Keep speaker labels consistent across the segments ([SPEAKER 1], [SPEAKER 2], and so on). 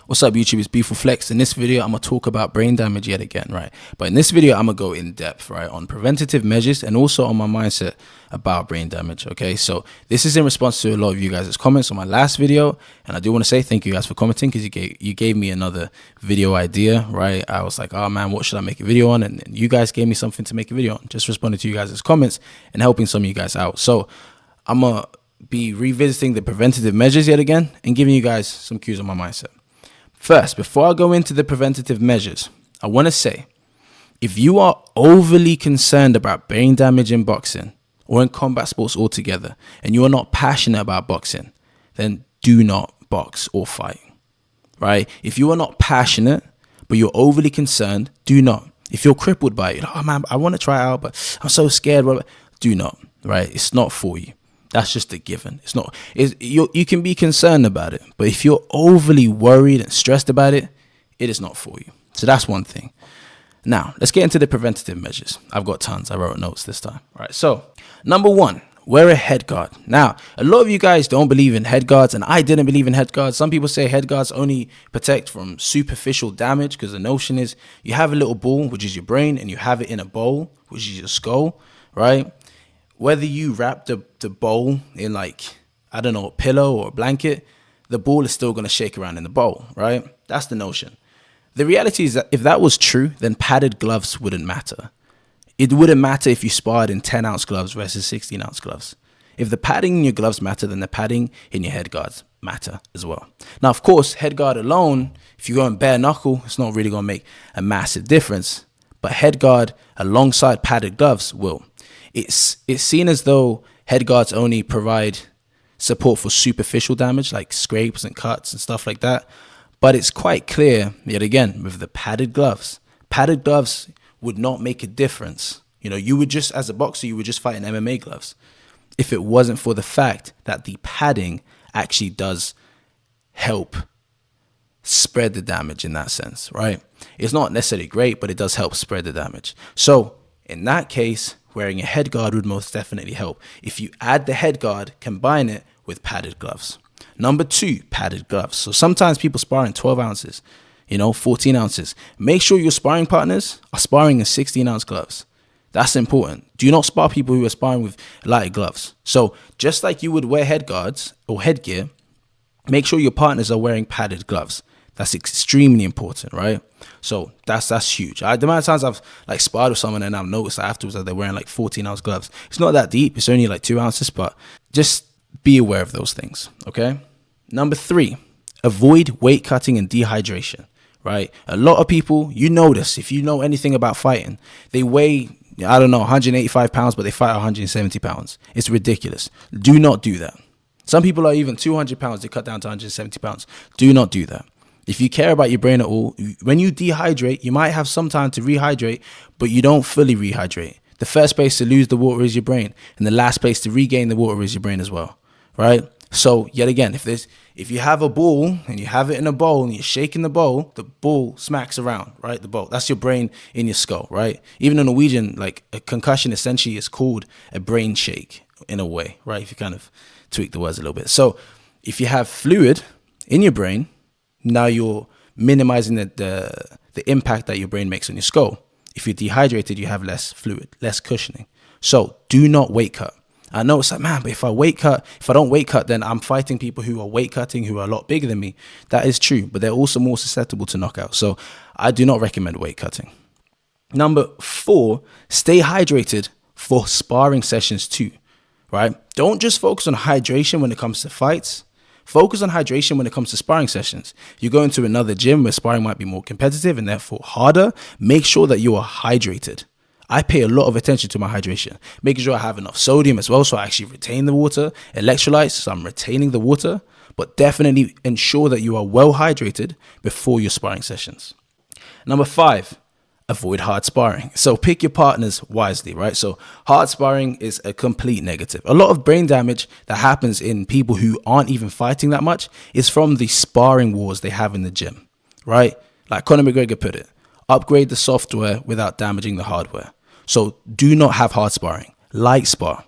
[SPEAKER 1] What's up, YouTube? It's Beef with Flex. In this video, I'm going to talk about brain damage yet again, right? But in this video, I'm going to go in depth, right, on preventative measures and also on my mindset about brain damage, okay? So this is in response to a lot of you guys' comments on my last video. And I do want to say thank you guys for commenting because you gave me another video idea, right? I was like, oh man, what should I make a video on? And you guys gave me something to make a video on. Just responding to you guys' comments and helping some of you guys out. So I'm going to be revisiting the preventative measures yet again and giving you guys some cues on my mindset. First, before I go into the preventative measures, I want to say, if you are overly concerned about brain damage in boxing or in combat sports altogether, and you are not passionate about boxing, then do not box or fight, right? If you are not passionate, but you're overly concerned, do not. If you're crippled by it, oh man, I want to try out, but I'm so scared, do not, right? It's not for you. That's just a given. It's not. You can be concerned about it, but if you're overly worried and stressed about it, it is not for you. So that's one thing. Now, let's get into the preventative measures. I've got tons. I wrote notes this time. All right. So, number one, wear a head guard. Now, a lot of you guys don't believe in head guards, and I didn't believe in head guards. Some people say head guards only protect from superficial damage because the notion is you have a little ball, which is your brain, and you have it in a bowl, which is your skull, right? Whether you wrap the bowl in I don't know, a pillow or a blanket, the ball is still going to shake around in the bowl, right? That's the notion. The reality is that if that was true, then padded gloves wouldn't matter. It wouldn't matter if you sparred in 10-ounce gloves versus 16-ounce gloves. If the padding in your gloves matter, then the padding in your head guards matter as well. Now, of course, head guard alone, if you go in bare knuckle, it's not really going to make a massive difference. But head guard alongside padded gloves will. It's seen as though head guards only provide support for superficial damage like scrapes and cuts and stuff like that. But it's quite clear, yet again, with the padded gloves would not make a difference. You know, you would just, as a boxer, you would just fight in MMA gloves if it wasn't for the fact that the padding actually does help spread the damage in that sense, right? It's not necessarily great, but it does help spread the damage. So in that case, wearing a head guard would most definitely help. If you add the head guard, combine it with padded gloves. Number two, padded gloves. So sometimes people spar in 12 ounces, 14 ounces. Make sure your sparring partners are sparring in 16-ounce gloves. That's important. Do not spar people who are sparring with lighter gloves. So just like you would wear head guards or headgear, make sure your partners are wearing padded gloves. That's extremely important, right? So that's huge. The amount of times I've sparred with someone and I've noticed afterwards that they're wearing 14-ounce gloves. It's not that deep. It's only 2 ounces, but just be aware of those things, okay? Number three, avoid weight cutting and dehydration, right? A lot of people, you know this, if you know anything about fighting, they weigh, 185 pounds, but they fight 170 pounds. It's ridiculous. Do not do that. Some people are even 200 pounds. They cut down to 170 pounds. Do not do that. If you care about your brain at all, when you dehydrate, you might have some time to rehydrate, but you don't fully rehydrate. The first place to lose the water is your brain, and the last place to regain the water is your brain as well, right? So yet again, if you have a ball and you have it in a bowl and you're shaking the ball smacks around, right? The bowl, that's your brain in your skull, right? Even in Norwegian, a concussion essentially is called a brain shake in a way, right? If you kind of tweak the words a little bit. So if you have fluid in your brain, now you're minimizing the impact that your brain makes on your skull. If you're dehydrated, you have less fluid, less cushioning. So do not weight cut. I know it's man, but if I don't weight cut, then I'm fighting people who are weight cutting, who are a lot bigger than me. That is true, but they're also more susceptible to knockout. So I do not recommend weight cutting. Number four, stay hydrated for sparring sessions too, right? Don't just focus on hydration when it comes to fights. Focus on hydration when it comes to sparring sessions. You go into another gym where sparring might be more competitive and therefore harder. Make sure that you are hydrated. I pay a lot of attention to my hydration, making sure I have enough sodium as well, so I actually retain the water, electrolytes, so I'm retaining the water, but definitely ensure that you are well hydrated before your sparring sessions. Number five, avoid hard sparring. So pick your partners wisely, right? So hard sparring is a complete negative. A lot of brain damage that happens in people who aren't even fighting that much is from the sparring wars they have in the gym, right? Like Conor McGregor put it, upgrade the software without damaging the hardware. So do not have hard sparring. Light spar.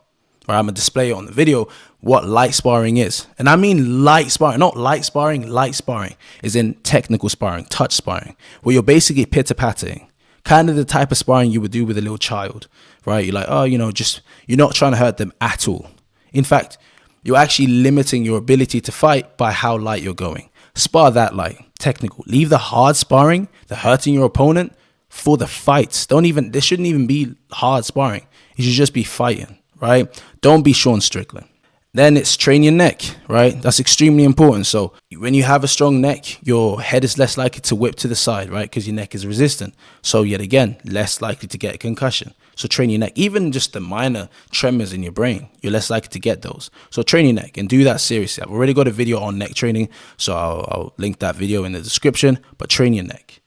[SPEAKER 1] Right, I'm gonna display it on the video what light sparring is. And I mean light sparring, not light sparring. Light sparring is in technical sparring, touch sparring, where you're basically pitter-patting. Kind of the type of sparring you would do with a little child, right? You're like, oh, you're not trying to hurt them at all. In fact, you're actually limiting your ability to fight by how light you're going. Spar that light, technical. Leave the hard sparring, the hurting your opponent, for the fights. There shouldn't even be hard sparring. You should just be fighting, right? Don't be Sean Strickland. Then it's train your neck, right? That's extremely important. So when you have a strong neck, your head is less likely to whip to the side, right? Because your neck is resistant. So yet again, less likely to get a concussion. So train your neck. Even just the minor tremors in your brain, you're less likely to get those. So train your neck and do that seriously. I've already got a video on neck training, so I'll link that video in the description. But train your neck.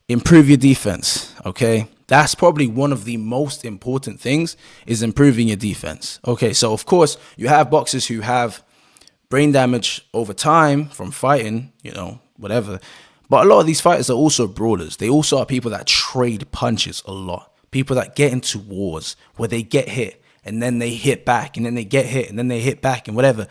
[SPEAKER 1] Improve your defense, okay? That's probably one of the most important things, is improving your defense. Okay, so of course, you have boxers who have brain damage over time from fighting, whatever. But a lot of these fighters are also brawlers. They also are people that trade punches a lot. People that get into wars where they get hit and then they hit back and then they get hit and then they hit back and whatever.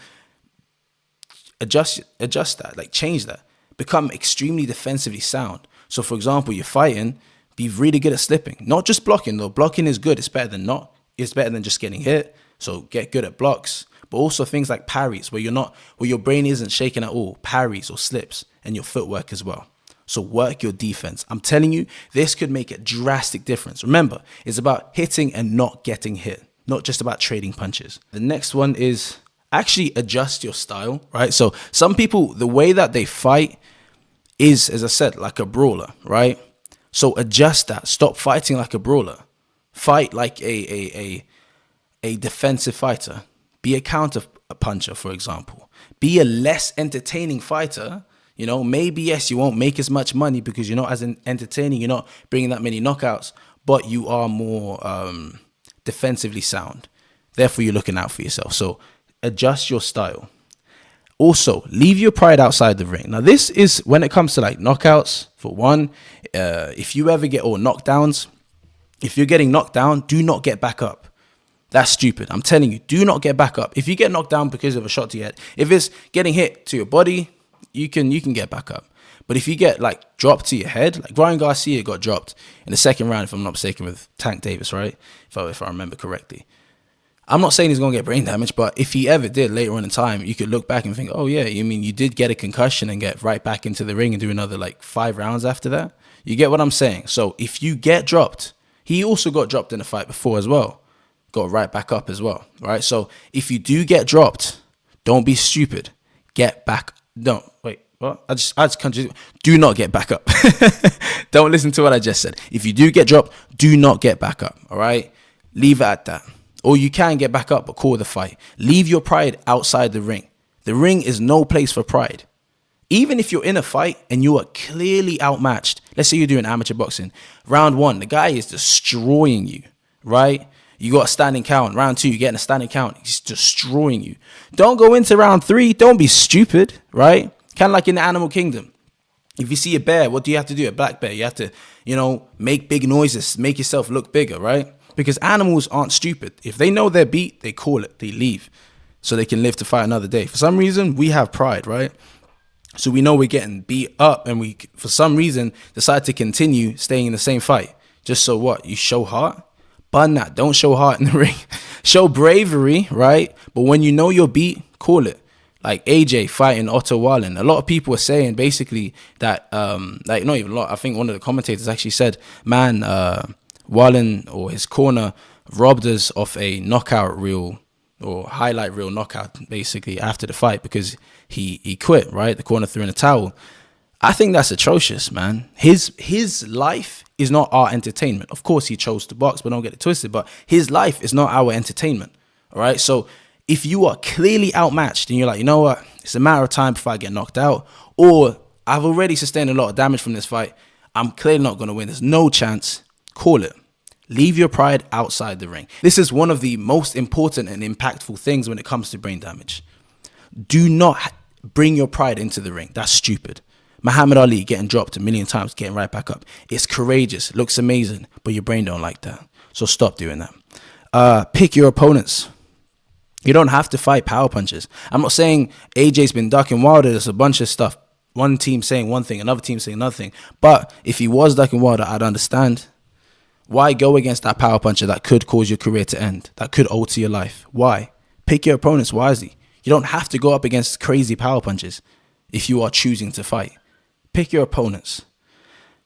[SPEAKER 1] Adjust that, like change that. Become extremely defensively sound. So for example, you're fighting, be really good at slipping. Not just blocking though. Blocking is good. It's better than not. It's better than just getting hit. So get good at blocks. But also things like parries where your brain isn't shaking at all. Parries or slips, and your footwork as well. So work your defense. I'm telling you, this could make a drastic difference. Remember, it's about hitting and not getting hit. Not just about trading punches. The next one is actually adjust your style, right? So some people, the way that they fight is, as I said, like a brawler, right? So adjust that. Stop fighting like a brawler. Fight like a defensive fighter. Be a counter puncher, for example. Be a less entertaining fighter. Maybe, yes, you won't make as much money because you're not as entertaining. You're not bringing that many knockouts, but you are more defensively sound. Therefore, you're looking out for yourself. So adjust your style. Also, leave your pride outside the ring. Now, this is when it comes to like knockouts, for one, if you ever get, or knockdowns, if you're getting knocked down, do not get back up. That's stupid. I'm telling you, do not get back up. If you get knocked down because of a shot to your head, if it's getting hit to your body, you can get back up. But if you get like dropped to your head, like Ryan Garcia got dropped in the second round, if I'm not mistaken, with Tank Davis, right? If I remember correctly. I'm not saying he's going to get brain damage, but if he ever did later on in time, you could look back and think, oh yeah, you did get a concussion and get right back into the ring and do another like 5 rounds after that. You get what I'm saying? So if you get dropped, he also got dropped in a fight before as well. Got right back up as well, right? So if you do get dropped, don't be stupid. Get back. Don't wait. What? I just can't. Do not get back up. Don't listen to what I just said. If you do get dropped, do not get back up. All right. Leave it at that. Or you can get back up, but call the fight. Leave your pride outside the ring. The ring is no place for pride. Even if you're in a fight and you are clearly outmatched, let's say you're doing amateur boxing, round 1, the guy is destroying you, right? You got a standing count. Round 2, you're getting a standing count. He's destroying you. Don't go into round 3. Don't be stupid, right? Kind of like in the animal kingdom. If you see a bear, what do you have to do? A black bear. You have to, make big noises, make yourself look bigger, right? Because animals aren't stupid. If they know they're beat, they call it. They leave so they can live to fight another day. For some reason, we have pride, right? So we know we're getting beat up and we, for some reason, decide to continue staying in the same fight. Just so what? You show heart? Bun that. Don't show heart in the ring. Show bravery, right? But when you know you're beat, call it. Like AJ fighting Otto Wallin. A lot of people are saying basically that, not even a lot. I think one of the commentators actually said, man, Wallin or his corner robbed us of a knockout reel or highlight reel knockout basically after the fight because he quit, right? The corner threw in a towel. I think that's atrocious, man. His life is not our entertainment. Of course, he chose to box, but don't get it twisted. But his life is not our entertainment, all right? So if you are clearly outmatched and you're like, you know what? It's a matter of time before I get knocked out, or I've already sustained a lot of damage from this fight. I'm clearly not going to win. There's no chance. Call it. Leave your pride outside the ring. This is one of the most important and impactful things when it comes to brain damage. Do not bring your pride into the ring. That's stupid. Muhammad Ali getting dropped a million times, getting right back up. It's courageous, looks amazing, but your brain don't like that. So stop doing that. Pick your opponents. You don't have to fight power punches. I'm not saying AJ's been ducking Wilder. There's a bunch of stuff. One team saying one thing, another team saying another thing. But if he was ducking Wilder, I'd understand. Why go against that power puncher that could cause your career to end, that could alter your life? Why? Pick your opponents wisely. You don't have to go up against crazy power punches if you are choosing to fight. Pick your opponents.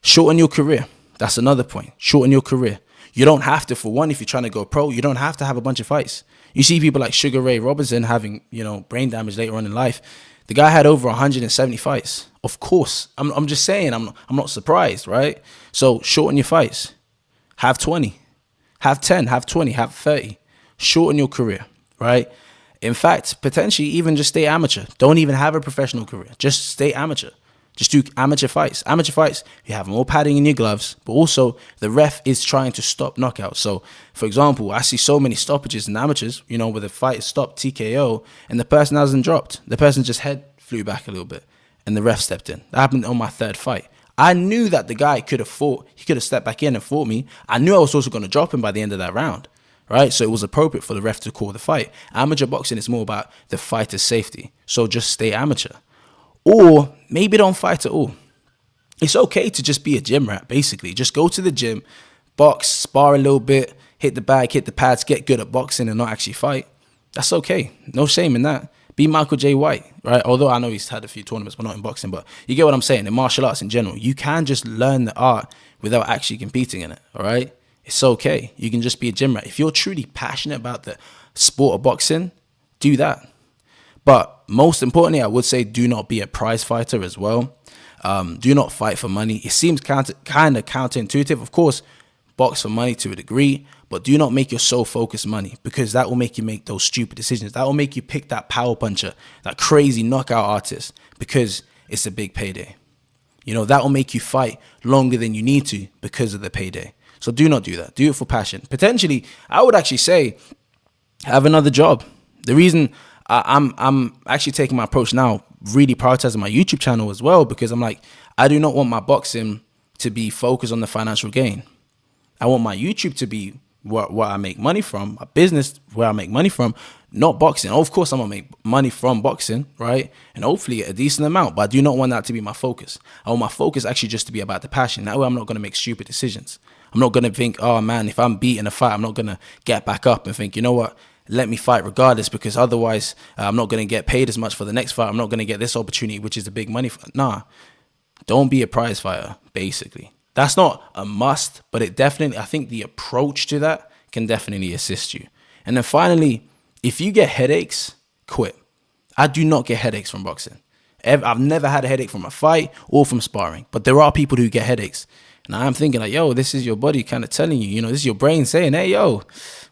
[SPEAKER 1] Shorten your career. That's another point. Shorten your career. You don't have to, for one, if you're trying to go pro, you don't have to have a bunch of fights. You see people like Sugar Ray Robinson having, brain damage later on in life. The guy had over 170 fights. Of course. I'm just saying, I'm not surprised, right? So shorten your fights. Have 20. Have 10. Have 20. Have 30. Shorten your career, right? In fact, potentially even just stay amateur. Don't even have a professional career. Just stay amateur. Just do amateur fights. Amateur fights, you have more padding in your gloves, but also the ref is trying to stop knockouts. So, for example, I see so many stoppages in amateurs, where the fight is stopped, TKO, and the person hasn't dropped. The person's just head flew back a little bit, and the ref stepped in. That happened on my third fight. I knew that the guy could have fought. He could have stepped back in and fought me. I knew I was also going to drop him by the end of that round, right? So it was appropriate for the ref to call the fight. Amateur boxing is more about the fighter's safety. So just stay amateur. Or maybe don't fight at all. It's okay to just be a gym rat, basically. Just go to the gym, box, spar a little bit, hit the bag, hit the pads, get good at boxing and not actually fight. That's okay. No shame in that. Be Michael J. White, right? Although I know he's had a few tournaments, but not in boxing. But you get what I'm saying. In martial arts in general, you can just learn the art without actually competing in it, all right? It's okay. You can just be a gym rat. If you're truly passionate about the sport of boxing, do that. But most importantly, I would say do not be a prize fighter as well. Do not fight for money. It seems kind of counterintuitive. Of course, box for money to a degree, but do not make your sole focus money, because that will make you make those stupid decisions. That will make you pick that power puncher, that crazy knockout artist, because it's a big payday. That will make you fight longer than you need to because of the payday. So do not do that. Do it for passion. Potentially, I would actually say have another job. The reason I'm actually taking my approach now, really prioritizing my YouTube channel as well, because I'm like, I do not want my boxing to be focused on the financial gain. I want my YouTube to be what I make money from, a business where I make money from, not boxing. Of course, I'm going to make money from boxing, right? And hopefully a decent amount, but I do not want that to be my focus. I want my focus actually just to be about the passion. That way I'm not going to make stupid decisions. I'm not going to think, oh man, if I'm beating a fight, I'm not going to get back up and think, you know what? Let me fight regardless, because otherwise I'm not going to get paid as much for the next fight. I'm not going to get this opportunity, which is the big money. Nah, don't be a prize fighter, basically. That's not a must, but it definitely, I think the approach to that can definitely assist you. And then finally, if you get headaches, quit. I do not get headaches from boxing. I've never had a headache from a fight or from sparring, but there are people who get headaches. And I'm thinking like, yo, this is your body kind of telling you, this is your brain saying, hey, yo,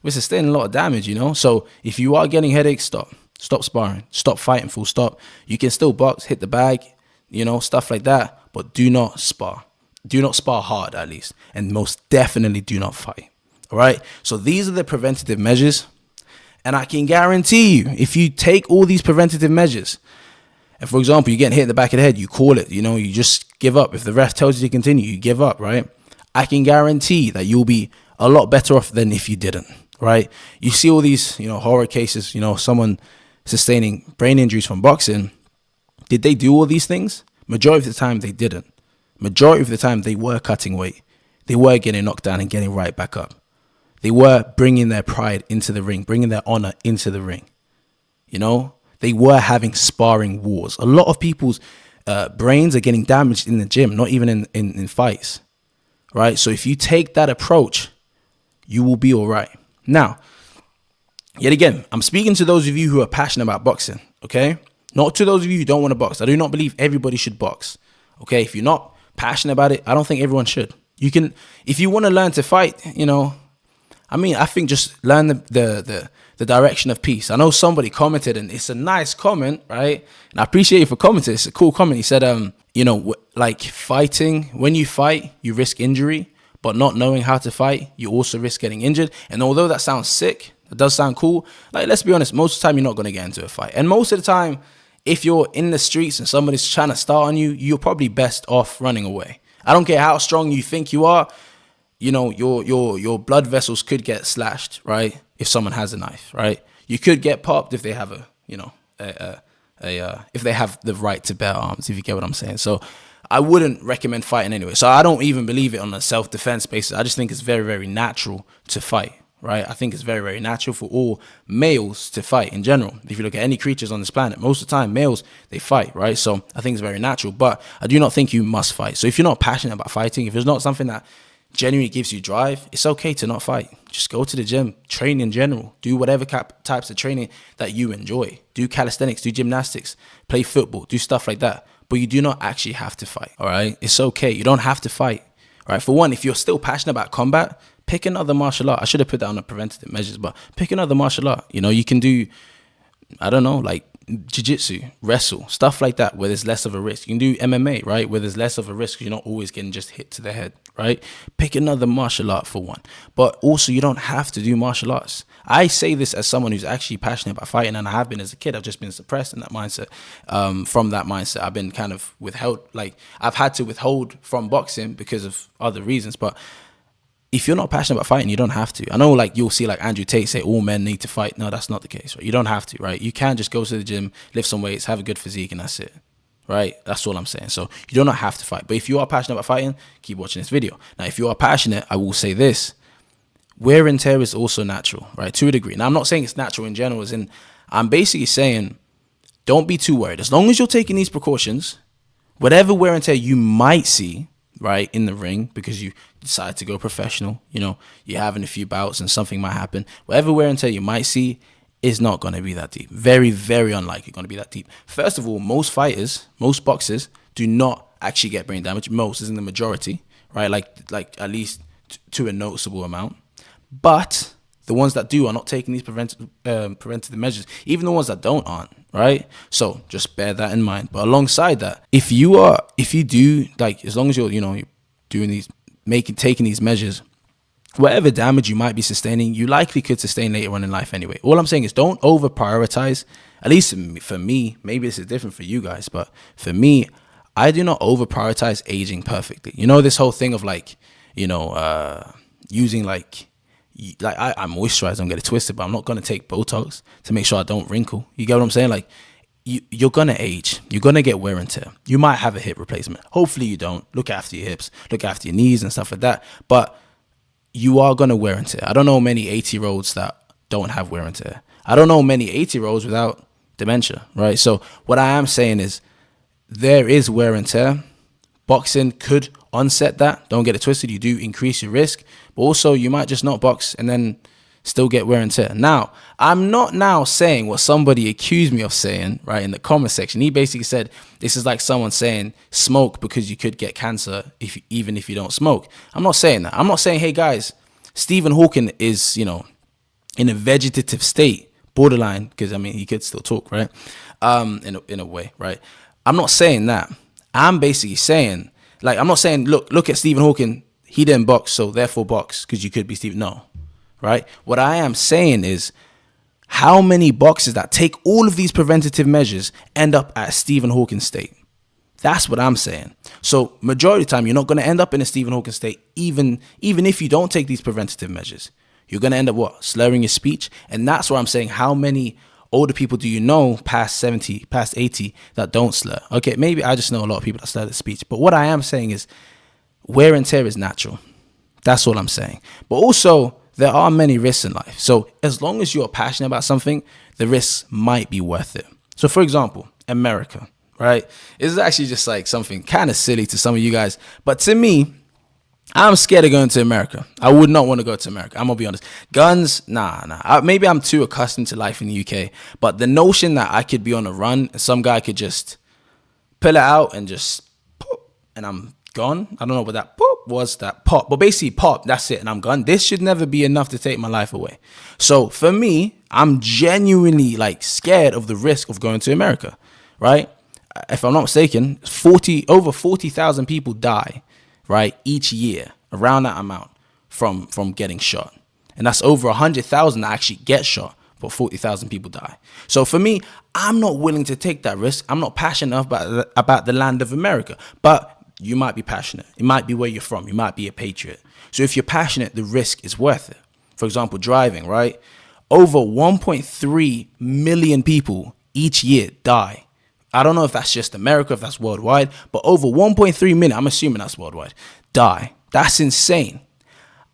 [SPEAKER 1] we're sustaining a lot of damage, So if you are getting headaches, stop sparring, stop fighting, full stop. You can still box, hit the bag, stuff like that, but do not spar. Do not spar hard, at least. And most definitely do not fight. All right. So these are the preventative measures. And I can guarantee you, if you take all these preventative measures, and for example, you're getting hit in the back of the head, you call it, you just give up. If the ref tells you to continue, you give up, right? I can guarantee that you'll be a lot better off than if you didn't, right? You see all these, horror cases, someone sustaining brain injuries from boxing. Did they do all these things? Majority of the time, they didn't. Majority of the time, they were cutting weight. They were getting knocked down and getting right back up. They were bringing their pride into the ring, bringing their honor into the ring. They were having sparring wars. A lot of people's brains are getting damaged in the gym, not even in fights, right? So if you take that approach, you will be all right. Now, yet again, I'm speaking to those of you who are passionate about boxing, okay? Not to those of you who don't want to box. I do not believe everybody should box, okay? If you're not passionate about it, I don't think everyone should. You can, if you want to learn to fight, I think just learn the direction of peace. I know somebody commented, and it's a nice comment, right? And I appreciate you for commenting. It's a cool comment. He said, like fighting, when you fight, you risk injury, but not knowing how to fight, you also risk getting injured. And although that sounds sick, it does sound cool. Like, let's be honest, most of the time you're not going to get into a fight. And most of the time, if you're in the streets and somebody's trying to start on you, you're probably best off running away. I don't care how strong you think you are. Your blood vessels could get slashed, right? If someone has a knife, right? You could get popped if they have if they have the right to bear arms, if you get what I'm saying. So I wouldn't recommend fighting anyway. So I don't even believe it on a self-defense basis. I just think it's very, very natural to fight, right? I think it's very, very natural for all males to fight in general. If you look at any creatures on this planet, most of the time, males, they fight, right? So I think it's very natural, but I do not think you must fight. So if you're not passionate about fighting, if it's not something that genuinely gives you drive, it's okay to not fight. Just go to the gym, train in general, do whatever types of training that you enjoy. Do calisthenics, do gymnastics, play football, do stuff like that. But you do not actually have to fight, all right? It's okay. You don't have to fight, all right? For one, if you're still passionate about combat, pick another martial art. I should have put that on the preventative measures, but pick another martial art. You know, you can do, I don't know, like jiu-jitsu, wrestle, stuff like that, where there's less of a risk. You can do MMA, right, where there's less of a risk. You're not always getting just hit to the head, right? Pick another martial art for one. But also, you don't have to do martial arts. I say this as someone who's actually passionate about fighting, and I have been as a kid. I've just been suppressed in that mindset. From that mindset, I've been kind of withheld. Like, I've had to withhold from boxing because of other reasons. But if you're not passionate about fighting, you don't have to. I know, like, you'll see like Andrew Tate say all men need to fight. No, that's not the case, right? You don't have to, right? You can just go to the gym, lift some weights, have a good physique, and that's it, right? That's all I'm saying. So you do not have to fight. But if you are passionate about fighting, keep watching this video. Now, if you are passionate, I will say this. Wear and tear is also natural, right? To a degree. Now, I'm not saying it's natural in general. As in, I'm basically saying don't be too worried. As long as you're taking these precautions, whatever wear and tear you might see, right, in the ring, because you decide to go professional, you know, you're having a few bouts and something might happen. Whatever wear and tear you might see is not going to be that deep. Very, very unlikely going to be that deep. First of all, most fighters, most boxers do not actually get brain damage. Most isn't the majority, right? Like at least to a noticeable amount. But the ones that do are not taking these preventative measures. Even the ones that don't aren't, right? So just bear that in mind. But alongside that, if you do, like, as long as you're doing these, taking these measures, whatever damage you might be sustaining, you likely could sustain later on in life anyway. All I'm saying is don't over prioritize. At least for me, maybe this is different for you guys, but for me, I do not over prioritize aging perfectly. You know, this whole thing of like, using like I moisturize, don't get it twisted, but I'm not going to take Botox to make sure I don't wrinkle. You get what I'm saying? Like, you're going to age. You're going to get wear and tear. You might have a hip replacement. Hopefully you don't. Look after your hips. Look after your knees and stuff like that. But you are going to wear and tear. I don't know many 80-year-olds that don't have wear and tear. I don't know many 80-year-olds without dementia, right? So what I am saying is there is wear and tear. Boxing could onset that. Don't get it twisted. You do increase your risk, but also you might just not box and then still get wear and tear. Now, I'm not now saying what somebody accused me of saying, right, in the comment section. He basically said this is like someone saying smoke because you could get cancer even if you don't smoke. I'm not saying that. I'm not saying, hey guys, Stephen Hawking is, in a vegetative state, borderline, because I mean he could still talk, right? In a way, right? I'm not saying that. I'm basically saying, like, I'm not saying, look at Stephen Hawking, he didn't box, so therefore box, because you could be Stephen. No, right? What I am saying is, how many boxers that take all of these preventative measures end up at Stephen Hawking state? That's what I'm saying. So majority of the time, you're not going to end up in a Stephen Hawking state, even if you don't take these preventative measures. You're going to end up what? Slurring your speech. And that's what I'm saying. How many older people do you know past 70, past 80 that don't slur? Okay, maybe I just know a lot of people that slur their speech. But what I am saying is wear and tear is natural. That's all I'm saying. But also, there are many risks in life. So as long as you're passionate about something, the risks might be worth it. So for example, America, right? It's actually just like something kind of silly to some of you guys. But to me, I'm scared of going to America. I would not want to go to America. I'm going to be honest. Guns, nah. Maybe I'm too accustomed to life in the UK. But the notion that I could be on a run and some guy could just pull it out and just pop, and I'm gone. I don't know what that pop was, that pop. But basically pop, that's it, and I'm gone. This should never be enough to take my life away. So for me, I'm genuinely like scared of the risk of going to America, right? If I'm not mistaken, over 40,000 people die, right, each year, around that amount from getting shot. And that's over 100,000 that actually get shot, but 40,000 people die. So for me, I'm not willing to take that risk. I'm not passionate enough about the land of America. But you might be passionate. It might be where you're from. You might be a patriot. So if you're passionate, the risk is worth it. For example, driving, right? over 1.3 million people each year die. I don't know if that's just America, if that's worldwide, but over 1.3 million, I'm assuming that's worldwide, die. That's insane.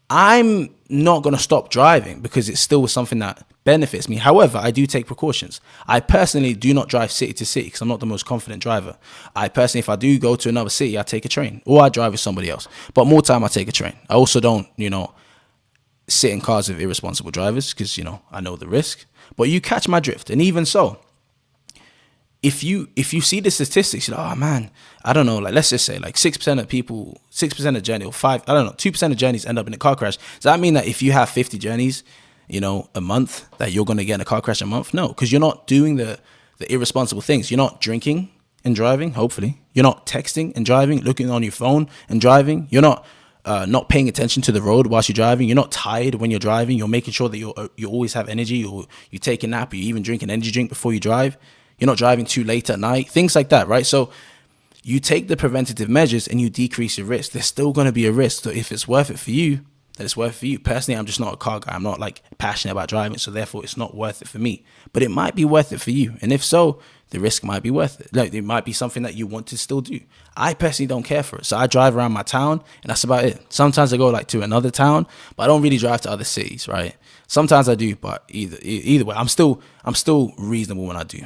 [SPEAKER 1] I'm not going to stop driving because it's still something that benefits me. However, I do take precautions. I personally do not drive city to city because I'm not the most confident driver. I personally, if I do go to another city, I take a train or I drive with somebody else. But more time, I take a train. I also don't, sit in cars with irresponsible drivers because, I know the risk. But you catch my drift. And even so, if you see the statistics, you're like, oh man, I don't know, like let's just say like 6% of people, 6% of journeys, or 2% of journeys end up in a car crash. Does that mean that if you have 50 journeys, a month, that you're going to get in a car crash a month? No, because you're not doing the irresponsible things. You're not drinking and driving, hopefully. You're not texting and driving, looking on your phone and driving. You're not paying attention to the road whilst you're driving. You're not tired when you're driving. You're making sure that you always have energy, or you take a nap, or you even drink an energy drink before you drive. You're not driving too late at night, things like that, right? So you take the preventative measures and you decrease your risk. There's still going to be a risk. So if it's worth it for you, then it's worth it for you. Personally, I'm just not a car guy. I'm not like passionate about driving. So therefore, it's not worth it for me. But it might be worth it for you. And if so, the risk might be worth it. Like, it might be something that you want to still do. I personally don't care for it. So I drive around my town and that's about it. Sometimes I go like to another town, but I don't really drive to other cities, right? Sometimes I do, but either way, I'm still reasonable when I do.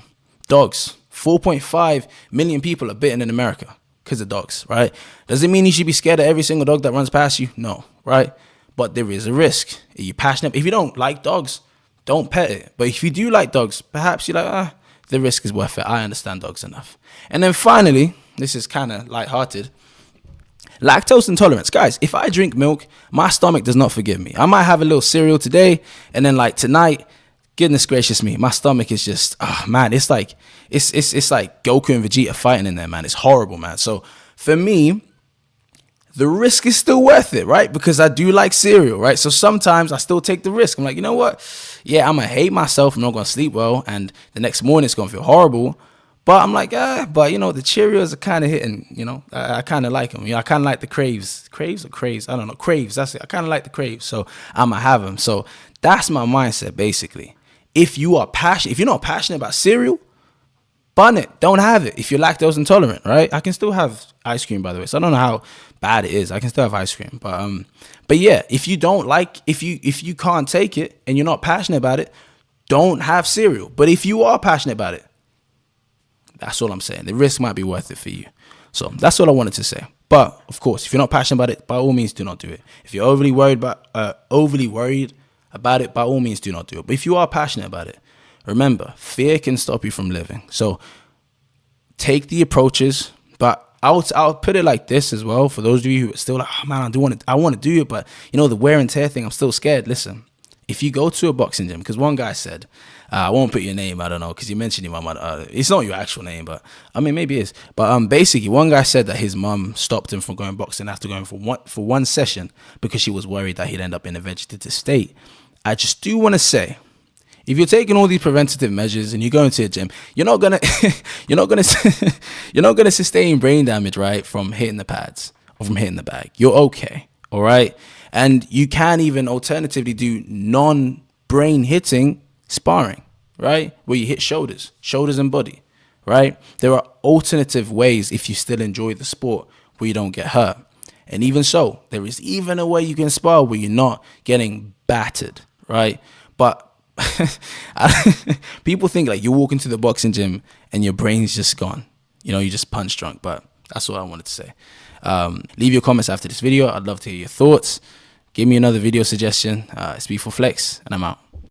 [SPEAKER 1] Dogs. 4.5 million people are bitten in America because of dogs, right? Does it mean you should be scared of every single dog that runs past you? No, right? But there is a risk. Are you passionate? If you don't like dogs, don't pet it. But if you do like dogs, perhaps you're like, the risk is worth it. I understand dogs enough. And then finally, this is kind of lighthearted. Lactose intolerance. Guys, if I drink milk, my stomach does not forgive me. I might have a little cereal today, and then like tonight, goodness gracious me, my stomach is just, man, it's like Goku and Vegeta fighting in there, man. It's horrible, man. So for me, the risk is still worth it, right? Because I do like cereal, right? So sometimes I still take the risk. I'm like, you know what? Yeah, I'm going to hate myself. I'm not going to sleep well. And the next morning it's going to feel horrible. But I'm like, but the Cheerios are kind of hitting, I kind of like them. I kind of like the Craves or Craves. I don't know. Craves. That's it. I kind of like the Craves. So I'm going to have them. So that's my mindset, basically. If you're not passionate about cereal, bun it. Don't have it. If you're lactose intolerant, right? I can still have ice cream, by the way. So I don't know how bad it is. I can still have ice cream. But yeah, if you don't like, if you can't take it and you're not passionate about it, don't have cereal. But if you are passionate about it, that's all I'm saying. The risk might be worth it for you. So that's all I wanted to say. But of course, if you're not passionate about it, by all means, do not do it. If you're overly worried about it, by all means, do not do it. But if you are passionate about it, remember, fear can stop you from living. So take the approaches, but I'll put it like this as well. For those of you who are still like, oh man, I want to do it, but the wear and tear thing, I'm still scared. Listen, if you go to a boxing gym, because one guy said, I won't put your name, I don't know, because you mentioned your mom. It's not your actual name, but I mean, maybe it is. But basically, one guy said that his mom stopped him from going boxing after going for one session because she was worried that he'd end up in a vegetative state. I just do want to say, if you're taking all these preventative measures and you go into a gym, you're not gonna sustain brain damage, right, from hitting the pads or from hitting the bag. You're okay, all right? And you can even alternatively do non-brain hitting sparring, right, where you hit shoulders and body, right? There are alternative ways if you still enjoy the sport where you don't get hurt. And even so, there is even a way you can spar where you're not getting battered, right? But people think like you walk into the boxing gym and your brain's just gone. You're just punch drunk. But that's all I wanted to say. Leave your comments after this video. I'd love to hear your thoughts. Give me another video suggestion. It's B4Flex, and I'm out.